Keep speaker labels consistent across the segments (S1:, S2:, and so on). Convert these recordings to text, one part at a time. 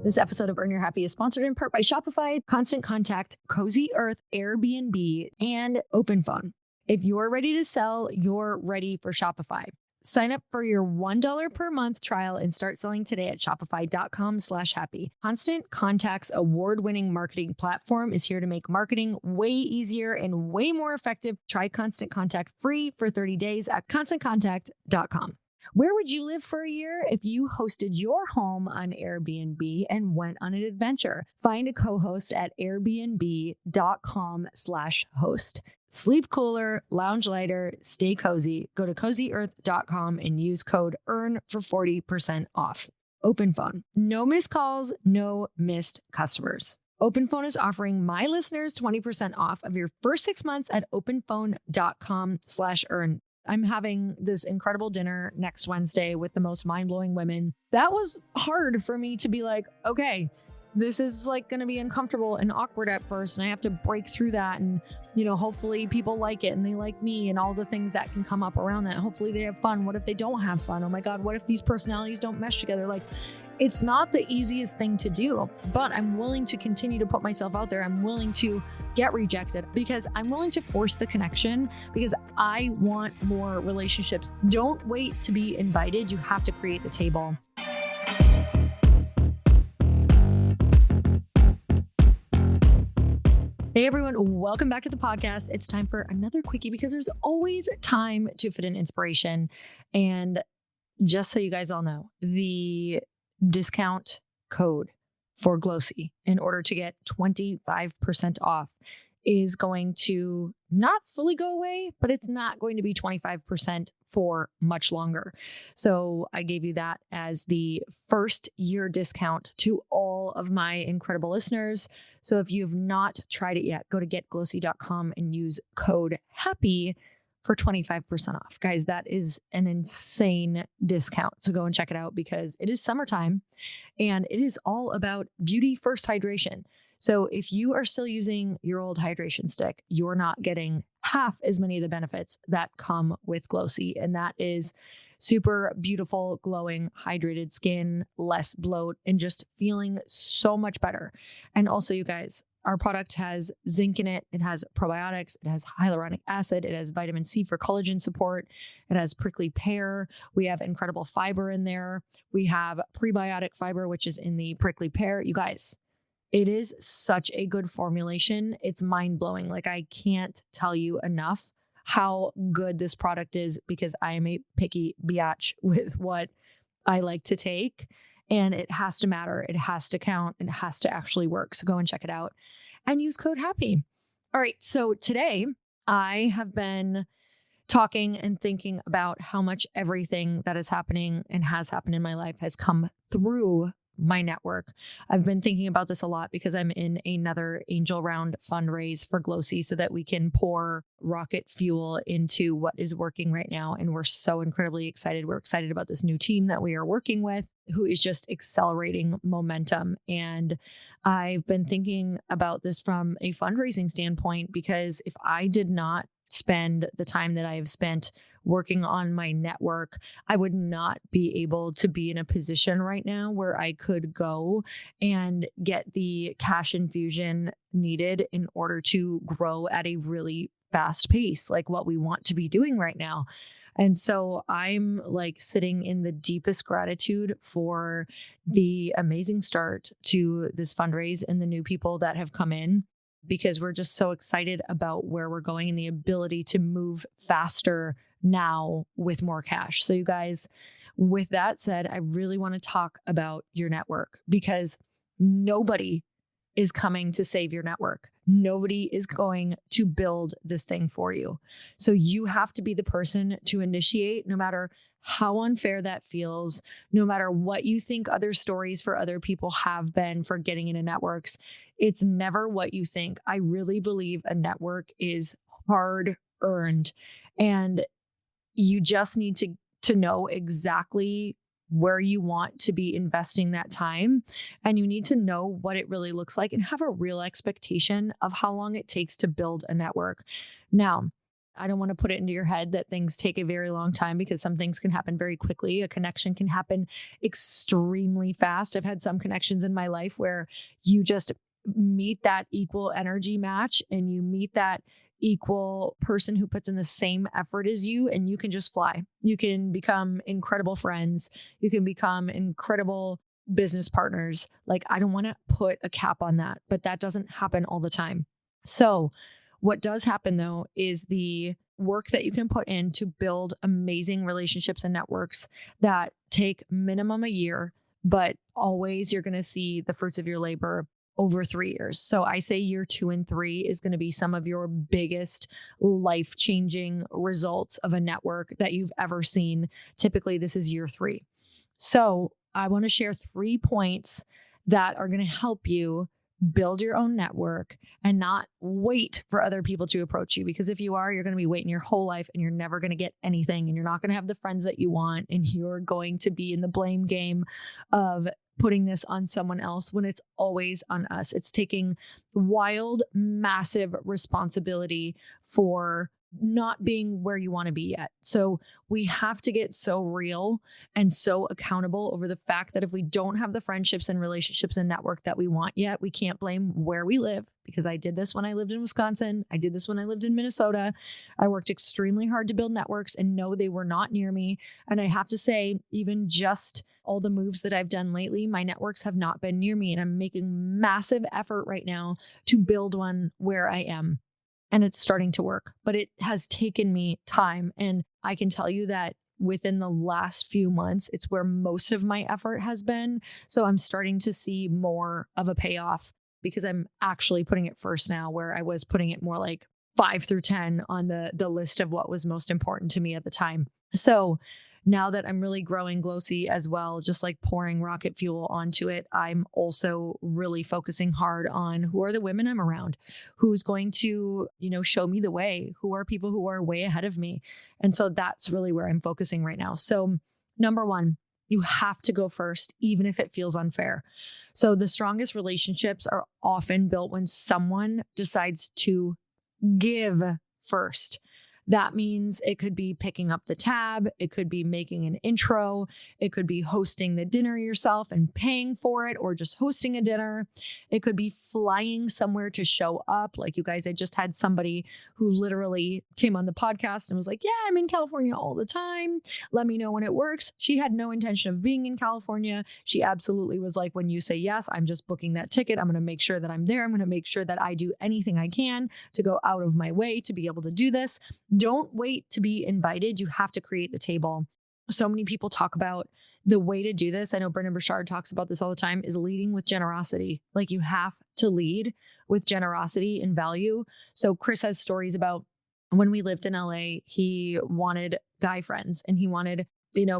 S1: This episode of Earn Your Happy is sponsored in part by Shopify, Constant Contact, Cozy Earth, Airbnb, and OpenPhone. If you're ready to sell, you're ready for Shopify. Sign up for your $1 per month trial and start selling today at shopify.com/happy. Constant Contact's award-winning marketing platform is here to make marketing way easier and way more effective. Try Constant Contact free for 30 days at constantcontact.com. Where would you live for a year if you hosted your home on Airbnb and went on an adventure? Find a co-host at airbnb.com/host. Sleep cooler, lounge lighter, stay cozy. Go to cozyearth.com and use code EARN for 40% off. OpenPhone. No missed calls, no missed customers. OpenPhone is offering my listeners 20% off of your first 6 months at openphone.com/earn. I'm having this incredible dinner next Wednesday with the most mind-blowing women. That was hard for me to be like, okay, this is like going to be uncomfortable and awkward at first. And I have to break through that. And, hopefully people like it and they like me and all the things that can come up around that. Hopefully they have fun. What if they don't have fun? Oh my God, what if these personalities don't mesh together? Like, it's not the easiest thing to do, but I'm willing to continue to put myself out there. I'm willing to get rejected because I'm willing to force the connection because I want more relationships. Don't wait to be invited. You have to create the table. Hey everyone, welcome back to the podcast. It's time for another quickie because there's always time to fit in inspiration. And just so you guys all know, the discount code for Glossy in order to get 25% off is going to not fully go away, but it's not going to be 25% for much longer. So I gave you that as the first year discount to all of my incredible listeners. So if you've not tried it yet, go to getglossy.com and use code HAPPY for 25% off. Guys, that is an insane discount. So go and check it out because it is summertime and it is all about beauty first hydration. So if you are still using your old hydration stick, you're not getting half as many of the benefits that come with Glossy. And that is super beautiful, glowing, hydrated skin, less bloat, and just feeling so much better. And also, you guys, our product has zinc in it. It has probiotics. It has hyaluronic acid. It has vitamin C for collagen support. It has prickly pear. We have incredible fiber in there. We have prebiotic fiber, which is in the prickly pear. You guys, it is such a good formulation. It's mind-blowing. Like, I can't tell you enough how good this product is because I am a picky biatch with what I like to take. And it has to matter. It has to count. And it has to actually work. So go and check it out and use code HAPPY. All right. So today I have been talking and thinking about how much everything that is happening and has happened in my life has come through my network. I've been thinking about this a lot because I'm in another angel round fundraise for Glossy so that we can pour rocket fuel into what is working right now. And we're so incredibly excited. We're excited about this new team that we are working with who is just accelerating momentum. And I've been thinking about this from a fundraising standpoint because if I did not spend the time that I have spent working on my network, I would not be able to be in a position right now where I could go and get the cash infusion needed in order to grow at a really fast pace, like what we want to be doing right now. And so I'm like sitting in the deepest gratitude for the amazing start to this fundraise and the new people that have come in, because we're just so excited about where we're going and the ability to move faster now with more cash. So you guys, with that said, I really want to talk about your network because nobody is coming to save your network. Nobody is going to build this thing for you. So you have to be the person to initiate, no matter how unfair that feels, no matter what you think other stories for other people have been for getting into networks. It's never what you think. I really believe a network is hard earned, and you just need to know exactly where you want to be investing that time. And you need to know what it really looks like and have a real expectation of how long it takes to build a network. Now, I don't want to put it into your head that things take a very long time, because some things can happen very quickly. A connection can happen extremely fast. I've had some connections in my life where you just meet that equal energy match, and you meet that equal person who puts in the same effort as you, and you can just fly. You can become incredible friends. You can become incredible business partners. Like, I don't want to put a cap on that, but that doesn't happen all the time. So what does happen though is the work that you can put in to build amazing relationships and networks that take minimum a year, but always you're going to see the fruits of your labor over 3 years. So I say year 2 and 3 is going to be some of your biggest life-changing results of a network that you've ever seen. Typically, this is year 3. So I want to share 3 points that are going to help you build your own network and not wait for other people to approach you. Because if you are, you're going to be waiting your whole life and you're never going to get anything, and you're not going to have the friends that you want. And you're going to be in the blame game of putting this on someone else when it's always on us. It's taking wild, massive responsibility for not being where you want to be yet. So we have to get so real and so accountable over the fact that if we don't have the friendships and relationships and network that we want yet, we can't blame where we live, because I did this when I lived in Wisconsin. I did this when I lived in Minnesota. I worked extremely hard to build networks, and no, they were not near me. And I have to say, even just all the moves that I've done lately, my networks have not been near me. And I'm making massive effort right now to build one where I am. And it's starting to work, but it has taken me time. And I can tell you that within the last few months, it's where most of my effort has been. So I'm starting to see more of a payoff, because I'm actually putting it first now, where I was putting it more like 5 through 10 on the list of what was most important to me at the time. So now that I'm really growing Glossy as well, just like pouring rocket fuel onto it, I'm also really focusing hard on who are the women I'm around, who's going to, show me the way, who are people who are way ahead of me. And so that's really where I'm focusing right now. So number 1, you have to go first, even if it feels unfair. So the strongest relationships are often built when someone decides to give first. That means it could be picking up the tab. It could be making an intro. It could be hosting the dinner yourself and paying for it, or just hosting a dinner. It could be flying somewhere to show up. Like you guys, I just had somebody who literally came on the podcast and was like, yeah, I'm in California all the time. Let me know when it works. She had no intention of being in California. She absolutely was like, when you say yes, I'm just booking that ticket. I'm going to make sure that I'm there. I'm going to make sure that I do anything I can to go out of my way to be able to do this. Don't wait to be invited. You have to create the table. So many people talk about the way to do this. I know Brendan Burchard talks about this all the time, is leading with generosity. Like, you have to lead with generosity and value. So Chris has stories about when we lived in LA, he wanted guy friends, and he wanted,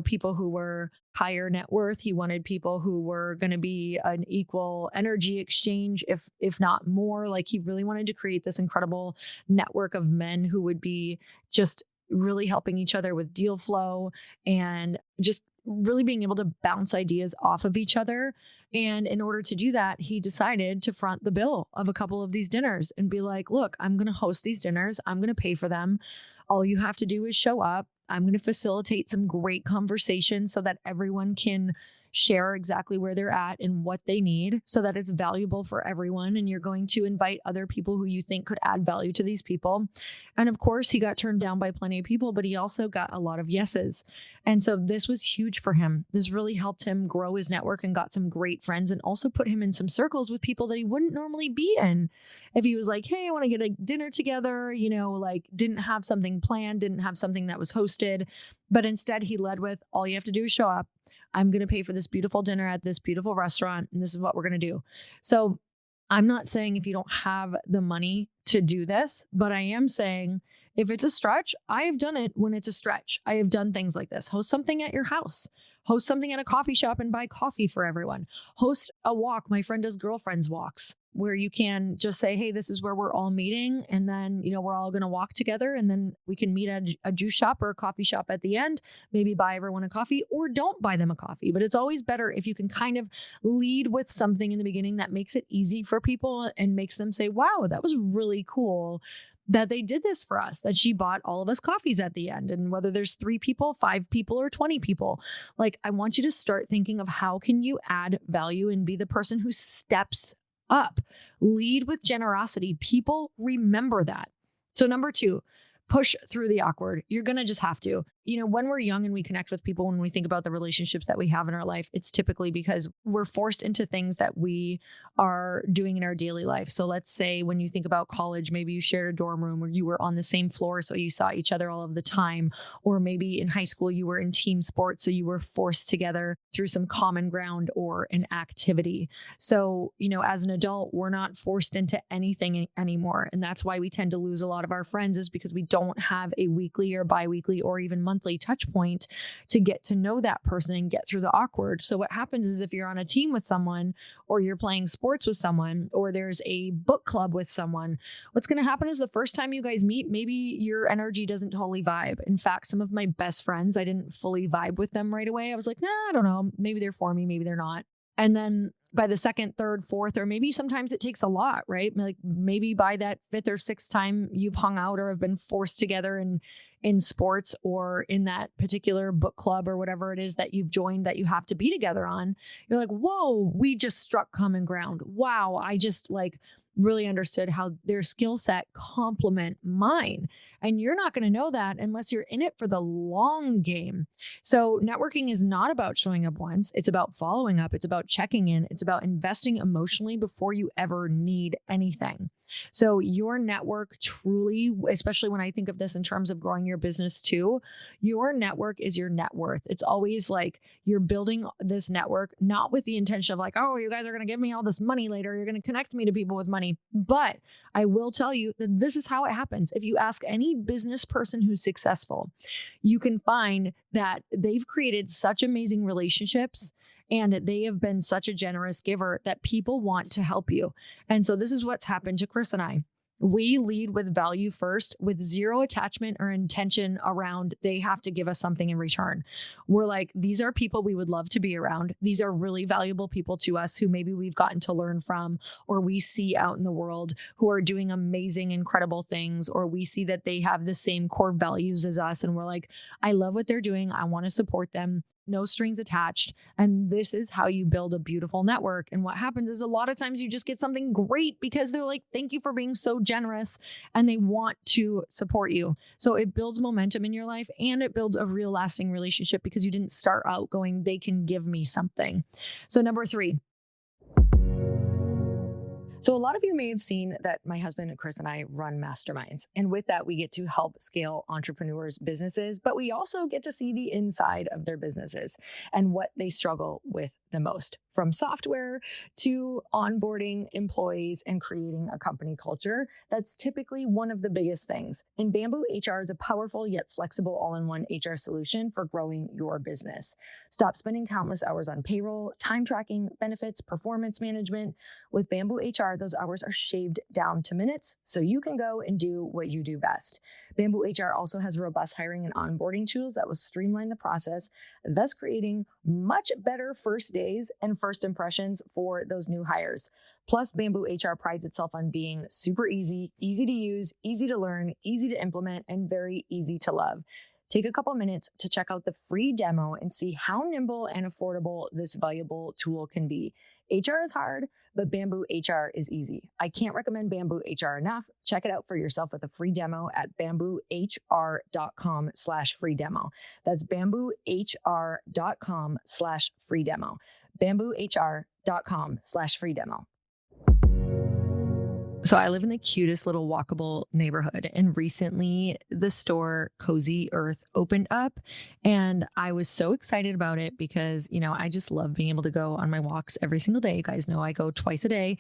S1: people who were higher net worth. He wanted people who were going to be an equal energy exchange, if not more. Like, he really wanted to create this incredible network of men who would be just really helping each other with deal flow, and just really being able to bounce ideas off of each other. And in order to do that, he decided to front the bill of a couple of these dinners and be like, look, I'm going to host these dinners. I'm going to pay for them. All you have to do is show up. I'm going to facilitate some great conversations so that everyone can share exactly where they're at and what they need, so that it's valuable for everyone. And you're going to invite other people who you think could add value to these people. And of course, he got turned down by plenty of people, but he also got a lot of yeses. And so this was huge for him. This really helped him grow his network and got some great friends, and also put him in some circles with people that he wouldn't normally be in. If he was like, hey, I want to get a dinner together, like didn't have something planned, didn't have something that was hosted, but instead he led with, all you have to do is show up. I'm going to pay for this beautiful dinner at this beautiful restaurant, and this is what we're going to do. So I'm not saying if you don't have the money to do this, but I am saying if it's a stretch, I have done it when it's a stretch. I have done things like this. Host something at your house. Host something at a coffee shop and buy coffee for everyone. Host a walk. My friend does girlfriends walks, where you can just say, hey, this is where we're all meeting. And then, we're all going to walk together, and then we can meet at a juice shop or a coffee shop at the end, maybe buy everyone a coffee, or don't buy them a coffee. But it's always better if you can kind of lead with something in the beginning that makes it easy for people and makes them say, wow, that was really cool, that they did this for us, that she bought all of us coffees at the end. And whether there's 3 people, 5 people, or 20 people, like, I want you to start thinking of how can you add value and be the person who steps up. Lead with generosity. People remember that. So number 2, push through the awkward. You're going to just have to. When we're young and we connect with people, when we think about the relationships that we have in our life, it's typically because we're forced into things that we are doing in our daily life. So let's say when you think about college, maybe you shared a dorm room or you were on the same floor, so you saw each other all of the time. Or maybe in high school, you were in team sports, so you were forced together through some common ground or an activity. So, as an adult, we're not forced into anything anymore. And that's why we tend to lose a lot of our friends, is because we don't have a weekly or biweekly or even monthly touch point to get to know that person and get through the awkward. So what happens is, if you're on a team with someone, or you're playing sports with someone, or there's a book club with someone, what's going to happen is the first time you guys meet, maybe your energy doesn't totally vibe. In fact, some of my best friends, I didn't fully vibe with them right away. I was like, I don't know, maybe they're for me, maybe they're not. And then by the second, third, fourth, or maybe sometimes it takes a lot, right? Like maybe by that 5th or 6th time you've hung out or have been forced together in sports or in that particular book club or whatever it is that you've joined that you have to be together on, you're like, whoa, we just struck common ground. Wow. I just really understood how their skill set complement mine. And you're not going to know that unless you're in it for the long game. So networking is not about showing up once. It's about following up. It's about checking in. It's about investing emotionally before you ever need anything. So your network truly, especially when I think of this in terms of growing your business too, your network is your net worth. It's always like you're building this network, not with the intention of like, oh, you guys are going to give me all this money later. You're going to connect me to people with money. But I will tell you that this is how it happens. If you ask any business person who's successful, you can find that they've created such amazing relationships and they have been such a generous giver that people want to help you. And so this is what's happened to Chris and I. We lead with value first, with zero attachment or intention around they have to give us something in return. We're like, these are people we would love to be around. These are really valuable people to us who maybe we've gotten to learn from, or we see out in the world who are doing amazing, incredible things, or we see that they have the same core values as us. And we're like, I love what they're doing. I want to support them. No strings attached. And this is how you build a beautiful network. And what happens is a lot of times you just get something great because they're like, thank you for being so generous. And they want to support you. So it builds momentum in your life and it builds a real lasting relationship because you didn't start out going, they can give me something. So number 3. So a lot of you may have seen that my husband, Chris, and I run masterminds. And with that, we get to help scale entrepreneurs' businesses, but we also get to see the inside of their businesses and what they struggle with the most, from software to onboarding employees and creating a company culture. That's typically one of the biggest things. And Bamboo HR is a powerful yet flexible all-in-one HR solution for growing your business. Stop spending countless hours on payroll, time tracking, benefits, performance management. With Bamboo HR, those hours are shaved down to minutes so you can go and do what you do best. Bamboo HR also has robust hiring and onboarding tools that will streamline the process, thus creating much better first days and first impressions for those new hires. Plus, Bamboo HR prides itself on being super easy to use, easy to learn, easy to implement, and very easy to love. Take a couple minutes to check out the free demo and see how nimble and affordable this valuable tool can be. HR is hard, but Bamboo HR is easy. I can't recommend Bamboo HR enough. Check it out for yourself with a free demo at bamboohr.com/free demo. That's bamboohr.com/free demo. bamboohr.com/free demo. So I live in the cutest little walkable neighborhood, and recently the store Cozy Earth opened up, and I was so excited about it because, I just love being able to go on my walks every single day. You guys know I go twice a day.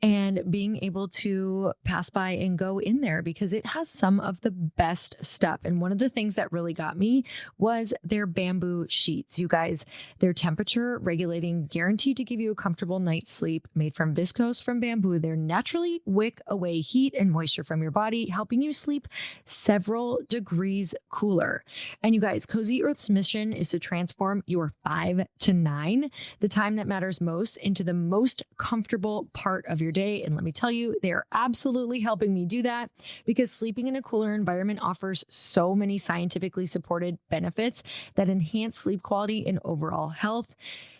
S1: And being able to pass by and go in there because it has some of the best stuff. And one of the things that really got me was their bamboo sheets. You guys, they're temperature regulating, guaranteed to give you a comfortable night's sleep, made from viscose from bamboo. They're naturally wick away heat and moisture from your body, helping you sleep several degrees cooler. And you guys, Cozy Earth's mission is to transform your 5 to 9, the time that matters most, into the most comfortable part of your your day. And let me tell you, they're absolutely helping me do that because sleeping in a cooler environment offers so many scientifically supported benefits that enhance sleep quality and overall health.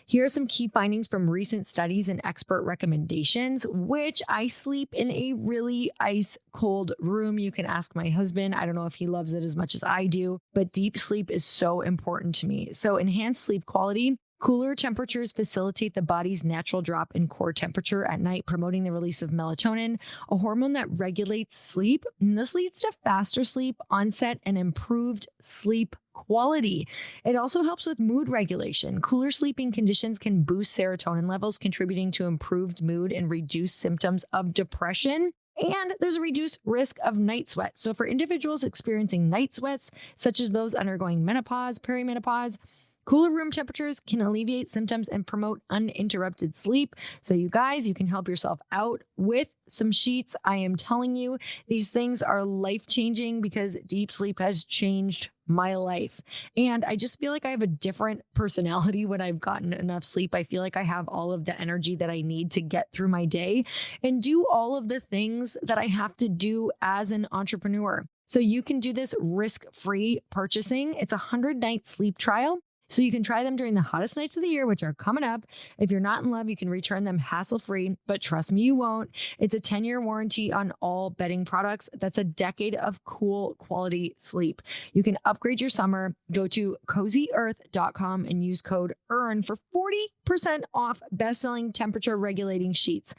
S1: Here are some key findings from recent studies and expert recommendations, which I sleep in a really ice cold room. You can ask my husband. I don't know if he loves it as much as I do, but deep sleep is so important to me. So enhanced sleep quality. Cooler temperatures facilitate the body's natural drop in core temperature at night, promoting the release of melatonin, a hormone that regulates sleep. And this leads to faster sleep onset and improved sleep quality. It also helps with mood regulation. Cooler sleeping conditions can boost serotonin levels, contributing to improved mood and reduced symptoms of depression. And there's a reduced risk of night sweat. So for individuals experiencing night sweats, such as those undergoing menopause, perimenopause, cooler room temperatures can alleviate symptoms and promote uninterrupted sleep. So you guys, you can help yourself out with some sheets. I am telling you, these things are life-changing because deep sleep has changed my life. And I just feel like I have a different personality when I've gotten enough sleep. I feel like I have all of the energy that I need to get through my day and do all of the things that I have to do as an entrepreneur. So you can do this risk-free purchasing. It's a 100-night sleep trial. So you can try them during the hottest nights of the year, which are coming up. If you're not in love, you can return them hassle-free, but trust me, you won't. It's a 10-year warranty on all bedding products. That's a decade of cool quality sleep. You can upgrade your summer. Go to cozyearth.com and use code EARN for 40% off best-selling temperature regulating sheets,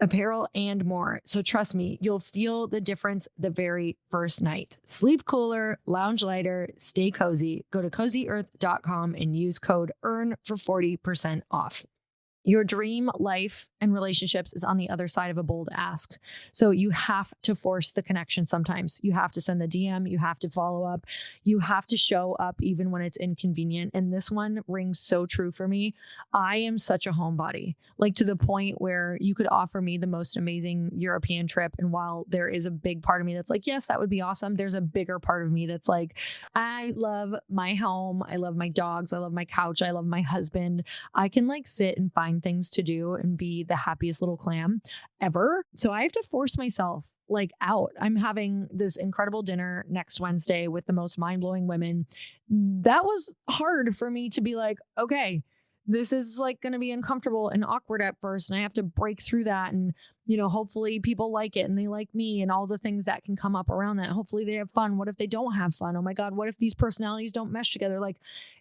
S1: apparel, and more. So trust me, you'll feel the difference the very first night. Sleep cooler, lounge lighter, stay cozy. Go to cozyearth.com and use code EARN for 40% off. Your dream life and relationships is on the other side of a bold ask. So you have to force the connection sometimes. You have to send the DM. You have to follow up. You have to show up even when it's inconvenient. And this one rings so true for me. I am such a homebody, like to the point where you could offer me the most amazing European trip. And while there is a big part of me that's like, yes, that would be awesome, there's a bigger part of me that's like, I love my home. I love my dogs. I love my couch. I love my husband. I can like sit and find things to do and be the happiest little clam ever. So I have to force myself like out. I'm having this incredible dinner next Wednesday with the most mind-blowing women. That was hard for me to be like, okay, this is like going to be uncomfortable and awkward at first. And I have to break through that. And, hopefully people like it and they like me and all the things that can come up around that. Hopefully they have fun. What if they don't have fun? Oh my God, what if these personalities don't mesh together? Like,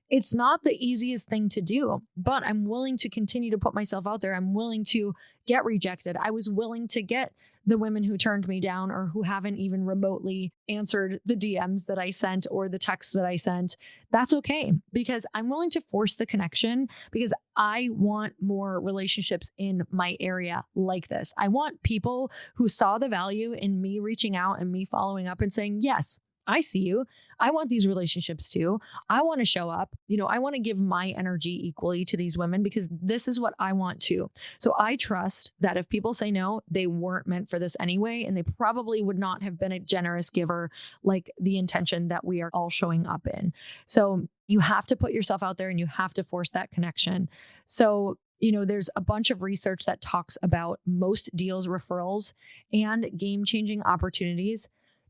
S1: it's not the easiest thing to do, but I'm willing to continue to put myself out there. I'm willing to get rejected. I was willing to get the women who turned me down or who haven't even remotely answered the DMs that I sent or the texts that I sent. That's okay because I'm willing to force the connection because I want more relationships in my area like this. I want people who saw the value in me reaching out and me following up and saying, yes, I see you. I want these relationships too. I want to show up. I want to give my energy equally to these women because this is what I want too. So I trust that if people say no, they weren't meant for this anyway, and they probably would not have been a generous giver like the intention that we are all showing up in. So you have to put yourself out there and you have to force that connection. So there's a bunch of research that talks about most deals, referrals, and game-changing opportunities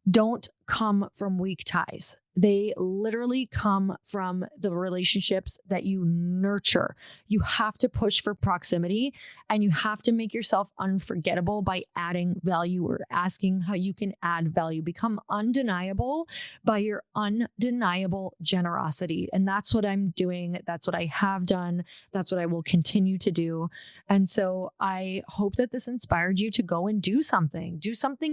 S1: don't come from weak ties. They literally come from the relationships that you nurture. You have to push for proximity and you have to make yourself unforgettable by adding value or asking how you can add value. Become undeniable by your undeniable generosity. And that's what I'm doing. That's what I have done. That's what I will continue to do. And so I hope that this inspired you to go and do something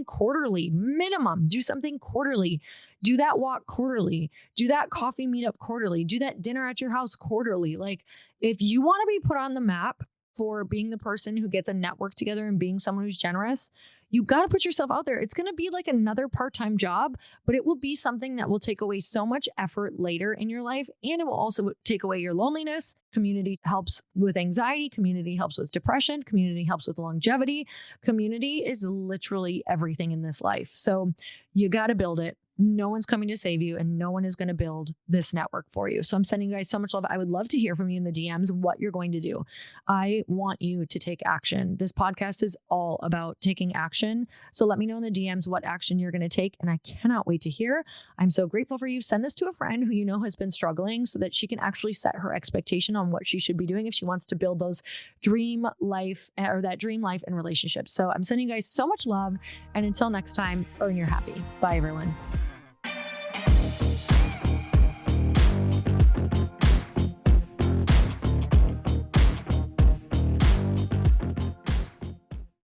S1: quarterly, minimum, do something quarterly. Do that walk quarterly, do that coffee meetup quarterly, do that dinner at your house quarterly. Like if you want to be put on the map for being the person who gets a network together and being someone who's generous, you got to put yourself out there. It's going to be like another part-time job, but it will be something that will take away so much effort later in your life. And it will also take away your loneliness. Community helps with anxiety. Community helps with depression. Community helps with longevity. Community is literally everything in this life. So you got to build it. no one's coming to save you and no one is going to build this network for you. So I'm sending you guys so much love. I would love to hear from you in the DMs what you're going to do. I want you to take action. This podcast is all about taking action. So let me know in the DMs what action you're going to take. And I cannot wait to hear. I'm so grateful for you. Send this to a friend who you know has been struggling so that she can actually set her expectation on what she should be doing if she wants to build those dream life or that dream life and relationships. So I'm sending you guys so much love. And until next time, earn your happy. Bye, everyone.